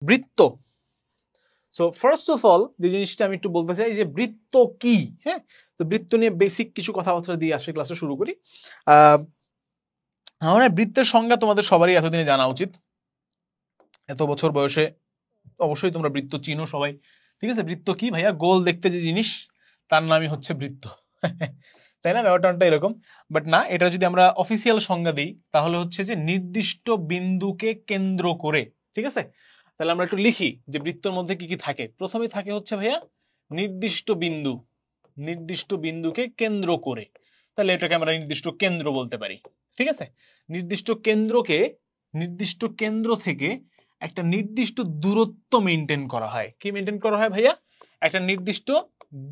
বৃত্ত। So first of all যে জিনিসটা আমি একটু বলতে চাই যে বৃত্ত কি, হ্যাঁ। তো বৃত্ত নিয়ে বেসিক কিছু কথাবার্তা দিয়ে আসলে ক্লাসটা শুরু করি। আমার বৃত্তের সংজ্ঞা তোমাদের সবারই এতদিনে জানা উচিত, এত বছর বয়সে অবশ্যই তোমরা বৃত্ত চিনো সবাই, ঠিক আছে। বৃত্ত কি ভাইয়া? গোল দেখতে যে জিনিস তার নামই হচ্ছে বৃত্ত তাই না? ব্যাপারটা এরকম। বাট না, এটা যদি আমরা অফিসিয়াল সংজ্ঞা দিই তাহলে হচ্ছে যে নির্দিষ্ট বিন্দুকে কেন্দ্র করে, ঠিক আছে। তাহলে আমরা একটু লিখি যে বৃত্তের মধ্যে কি কি থাকে। প্রথমে থাকে হচ্ছে ভাইয়া নির্দিষ্ট বিন্দু, নির্দিষ্ট বিন্দুকে কেন্দ্র করে, তাহলে এটাকে আমরা নির্দিষ্ট কেন্দ্র বলতে পারি, ঠিক আছে। নির্দিষ্ট কেন্দ্রকে, নির্দিষ্ট কেন্দ্র থেকে একটা নির্দিষ্ট দূরত্ব মেনটেন করা হয়। কি মেনটেন করা হয় ভাইয়া? একটা নির্দিষ্ট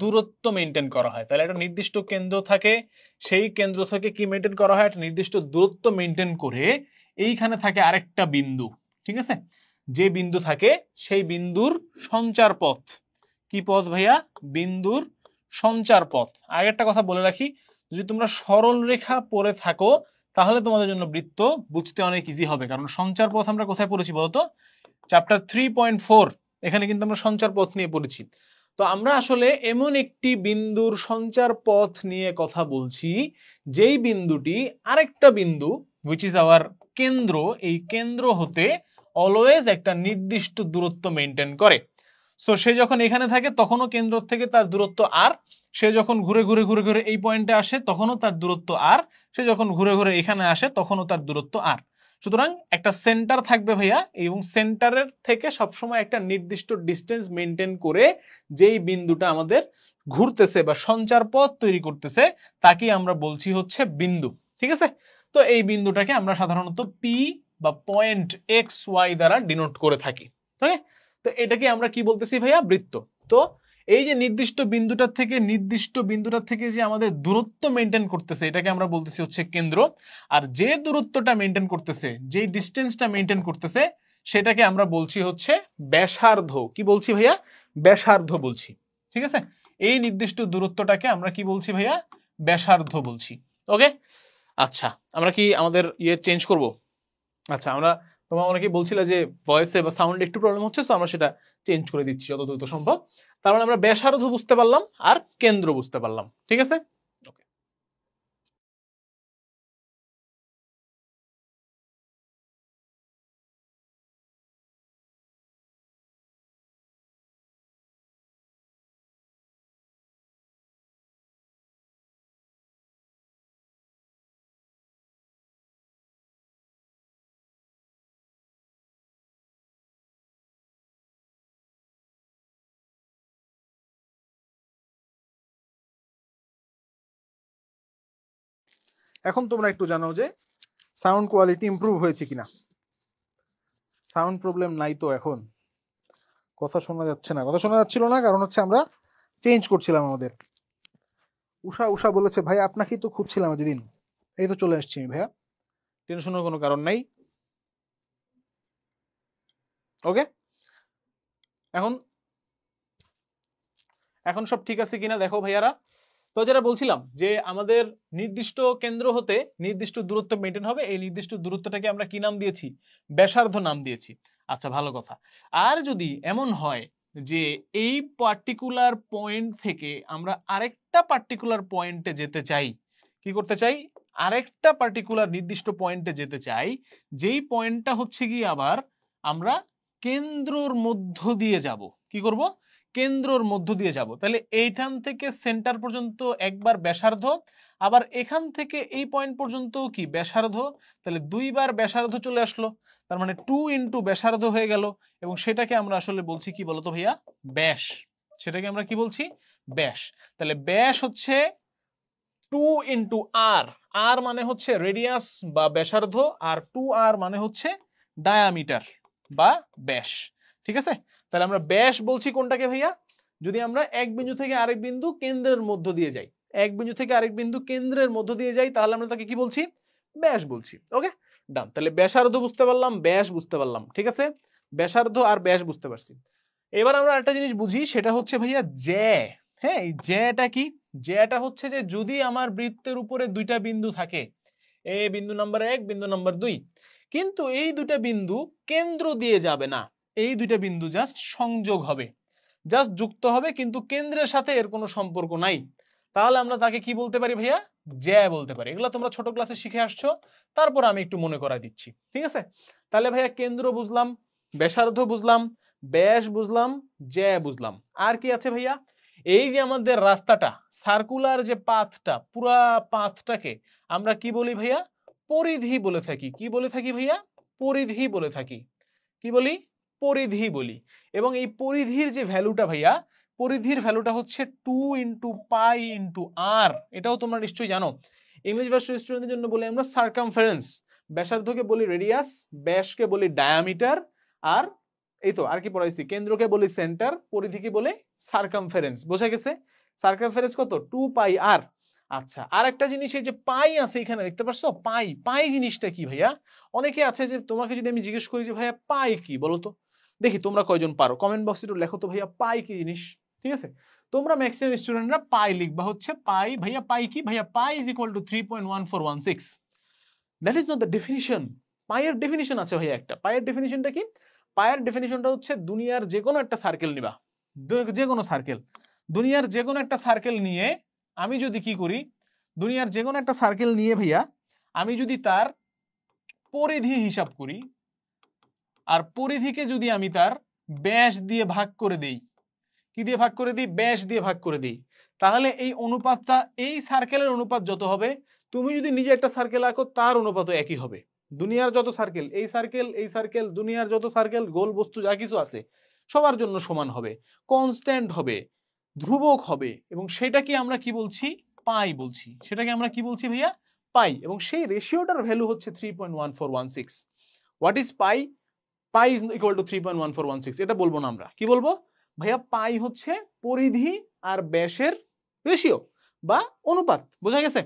দূরত্ব মেনটেন করা হয়। তাহলে একটা নির্দিষ্ট কেন্দ্র থাকে, সেই কেন্দ্র থেকে কি মেনটেন করা হয়? একটা নির্দিষ্ট দূরত্ব মেনটেন করে এইখানে থাকে আরেকটা বিন্দু, ঠিক আছে। যে বিন্দু থাকে সেই বিন্দুর সঞ্চার পথ, কি পথ ভাইয়া? বিন্দুর সঞ্চার পথ। আর একটা কথা বলে রাখি, যদি তোমরা সরল রেখা পড়ে থাকো তাহলে তোমাদের জন্য বৃত্ত বুঝতে অনেক ইজি হবে, কারণ সঞ্চার পথ আমরা কোথায় পড়েছি বলতো? চ্যাপ্টার 3.4, এখানে কিন্তু আমরা সঞ্চার পথ নিয়ে পড়েছি। তো আমরা আসলে এমন একটি বিন্দুর সঞ্চার পথ নিয়ে কথা বলছি যেই বিন্দুটি আরেকটা বিন্দু হুইচ ইজ আওয়ার কেন্দ্র, এই কেন্দ্র হতে অলওয়েজ একটা নির্দিষ্ট দূরত্ব মেনটেন করে। সো সে যখন এখানে থাকে তখনও কেন্দ্র থেকে তার দূরত্ব আর, সে যখন ঘুরে ঘুরে ঘুরে ঘুরে এই পয়েন্টে আসে তখনও তার দূরত্ব আর, সে যখন ঘুরে ঘুরে এখানে আসে তখনও তার দূরত্ব আর। সুতরাং একটা সেন্টার থাকবে ভাইয়া, এবং সেন্টারের থেকে সবসময় একটা নির্দিষ্ট ডিস্টেন্স মেনটেন করে যেই বিন্দুটা আমাদের ঘুরতেছে বা সঞ্চার পথ তৈরি করতেছে তাকে আমরা বলছি হচ্ছে বিন্দু, ঠিক আছে। তো এই বিন্দুটাকে আমরা সাধারণত পি বা পয়েন্ট এক্স ওয়াই দ্বারা ডিনোট করে থাকি, ঠিক। তো এটাকে আমরা কি বলতেছি ভাইয়া? বৃত্ত। তো এই যে নির্দিষ্ট বিন্দুটার থেকে, নির্দিষ্ট বিন্দুটার থেকে যে আমাদের দূরত্ব মেনটেন করতেছে এটাকে আমরা বলতেছি হচ্ছে কেন্দ্র। আর যে দূরত্বটা মেনটেন করতেছে, যে ডিস্টেন্সটা মেনটেন করতেছে সেটাকে আমরা বলছি হচ্ছে ব্যাসার্ধ। কি বলছি ভাইয়া? ব্যাসার্ধ বলছি, ঠিক আছে। এই নির্দিষ্ট দূরত্বটাকে আমরা কি বলছি ভাইয়া? ব্যাসার্ধ বলছি। ওকে, আচ্ছা আমরা কি আমাদের ইয়ে চেঞ্জ করব? আচ্ছা, আমরা, তোমরা অনেকেই বলছিলে যে ভয়েসে বা সাউন্ডে একটু প্রবলেম হচ্ছে, তো আমরা সেটা চেঞ্জ করে দিচ্ছি যত দ্রুত সম্ভব। তার মানে আমরা ব্যাসার্ধ বুঝতে পারলাম আর কেন্দ্র বুঝতে পারলাম, ঠিক আছে। ওকে, এখন তোমরা একটু জানো যে সাউন্ড কোয়ালিটি ইমপ্রুভ হয়েছে কিনা। সাউন্ড প্রবলেম নাই তো? এখন কথা শোনা যাচ্ছে না? কথা শোনা যাচ্ছিল না কারণ হচ্ছে আমরা চেঞ্জ করছিলাম আমাদের। উষা উষা বলেছে ভাই আপনাকেই তো খুঁজছিলাম এতদিন, এই তো চলে আসছি ভাইয়া, টেনশনের কোনো কারণ নাই। ওকে, এখন এখন সব ঠিক আছে কিনা দেখো ভাইয়ারা। তো যেটা বলছিলাম যে আমাদের নির্দিষ্ট কেন্দ্র হতে নির্দিষ্ট দূরত্ব মেনটেন হবে, এই নির্দিষ্ট দূরত্বটাকে আমরা কি নাম দিয়েছি? ব্যাসার্ধ নাম দিয়েছি। আচ্ছা, ভালো কথা। আর যদি এমন হয় যে এই পার্টিকুলার পয়েন্ট থেকে আমরা আরেকটা পার্টিকুলার পয়েন্টে যেতে চাই, কি করতে চাই? আরেকটা পার্টিকুলার নির্দিষ্ট পয়েন্টে যেতে চাই, যেই পয়েন্টটা হচ্ছে কি আবার আমরা কেন্দ্রর মধ্য দিয়ে যাব। কি করব? কেন্দ্রর মধ্য দিয়ে যাব। তাহলে এইখান থেকে সেন্টার পর্যন্ত একবার ব্যাসার্ধ, আবার এখান থেকে এই পয়েন্ট পর্যন্ত কি ব্যাসার্ধ, তাহলে দুইবার ব্যাসার্ধ চলে আসলো। তার মানে 2 ইন্টু ব্যাসার্ধ হয়ে গেল, এবং সেটাকে আমরা আসলে বলছি কি বলতো ভাইয়া? ব্যাস। সেটাকে আমরা কি বলছি? ব্যাস। তাহলে ব্যাস হচ্ছে 2 ইন্টু আর, আর মানে হচ্ছে রেডিয়াস বা ব্যাসার্ধ, আর 2r মানে হচ্ছে ডায়ামিটার বা ব্যাস, ঠিক আছে। তাহলে আমরা ব্যাস বলছি কোনটাকে ভাইয়া? যদি আমরা এক বিন্দু থেকে আরেক বিন্দু কেন্দ্রের মধ্য দিয়ে যাই, এক বিন্দু থেকে আরেক বিন্দু কেন্দ্রের মধ্য দিয়ে যাই, তাহলে আমরা তাকে কি বলছি? ব্যাস বলছি। ওকে, ডান। তাহলে ব্যাসার্ধ বুঝতে পারলাম, ব্যাস বুঝতে পারলাম, ঠিক আছে। ব্যাসার্ধ আর ব্যাস বুঝতে পারছি। এবার আমরা একটা জিনিস বুঝি, সেটা হচ্ছে ভাইয়া জ্যা। হ্যাঁ, এই জ্যাটা কি? জ্যাটা হচ্ছে যে যদি আমার বৃত্তের উপরে দুইটা বিন্দু থাকে, এ বিন্দু নাম্বার 1, বিন্দু নাম্বার 2, কিন্তু এই দুটা বিন্দু কেন্দ্র দিয়ে যাবে না, এই দুইটা বিন্দু জাস্ট সংযোগ হবে, জাস্ট যুক্ত হবে, কিন্তু কেন্দ্রের সাথে এর কোনো সম্পর্ক নাই। তাহলে আমরা তাকে কি বলতে পারি ভাইয়া? জ্যা বলতে পারি। এগুলো তোমরা ছোট ক্লাসে শিখে আসছো, তারপর আমি একটু মনে করাই দিচ্ছি, ঠিক আছে? তাহলে ভাইয়া কেন্দ্র বুঝলাম, ব্যাসার্ধ বুঝলাম, ব্যাস বুঝলাম, জ্যা বুঝলাম। আর কি আছে ভাইয়া? এই যে আমাদের রাস্তাটা, সার্কুলার যে পাথটা, পুরা পাথটাকে আমরা কি বলি ভাইয়া? পরিধি বলে থাকি। কি বলে থাকি ভাইয়া? পরিধি বলে থাকি। কি বলি? পরিধি বলি। এবং এই পরিধির যে ভ্যালুটা ভাইয়া, পরিধির ভ্যালুটা হচ্ছে 2 ইন্টু পাই ইন্টু আর। এটাও তোমরা নিশ্চয়ই জানো। ইংলিশ ভার্সন স্টুডেন্টদের জন্য বলি আমরা সার্কামফারেন্স, ব্যাসার্ধকে বলি রেডিয়াস, ব্যাসকে বলি ডায়ামিটার, আর এই তো আর কি পড়াইছি, কেন্দ্রকে বলি সেন্টার, পরিধিকে বলে সার্কামফারেন্স। বোঝা গেছে? সার্কামফারেন্স কত? 2 পাই আর। আচ্ছা, আর একটা জিনিস, এই যে পাই আছে এখানে দেখতে পাচ্ছ, পাই, পাই জিনিসটা কি ভাইয়া? অনেকে আছে যে তোমাকে যদি আমি জিজ্ঞেস করি যে ভাইয়া পাই কি বলো তো, দেখি তোমরা কয়জন পারো, কমেন্ট বক্সে একটু লেখো তো ভাইয়া পাই কি জিনিস। ঠিক আছে, তোমরা ম্যাক্সিমাম স্টুডেন্টরা পাই লিখবা হচ্ছে পাই। ভাইয়া পাই কি? ভাইয়া pi is equal to 3.1416। That is not the definition. পাইয়ের ডেফিনিশন আছে ভাইয়া একটা। পাইয়ের ডেফিনিশনটা কি? পাইয়ের ডেফিনিশনটা হচ্ছে দুনিয়ার যে কোনো একটা সার্কেল নিবা, যে কোনো সার্কেল, দুনিয়ার যে কোনো একটা সার্কেল নিয়ে আমি যদি কি করি, দুনিয়ার যে কোনো একটা সার্কেল নিয়ে ভাইয়া আমি যদি তার পরিধি হিসাব করি, আর পরিধিকে যদি আমি তার ব্যাস দিয়ে ভাগ করে দেই, কি দিয়ে ভাগ করে দিই? ব্যাস দিয়ে ভাগ করে দিই, তাহলে এই অনুপাতটা, এই সার্কেলের অনুপাত যত হবে, তুমি যদি নিজে একটা সার্কেল আঁকো তার অনুপাতও একই হবে। দুনিয়ার যত সার্কেল, এই সার্কেল, এই সার্কেল, দুনিয়ার যত সার্কেল, গোল বস্তু যা কিছু আছে সবার জন্য সমান হবে, কনস্ট্যান্ট হবে, ধ্রুবক হবে, এবং সেটাকে আমরা কি বলছি? পাই বলছি। সেটাকে আমরা কি বলছি ভাইয়া? পাই। এবং সেই রেশিওটার ভ্যালু হচ্ছে 3.1416। What is pi? Pi is equal to 3.1416। এটা বলবো না আমরা, কি বলবো ভাইয়া? পাই হচ্ছে পরিধি আর ব্যাসের রেশিও বা অনুপাত। বোঝা গেছে?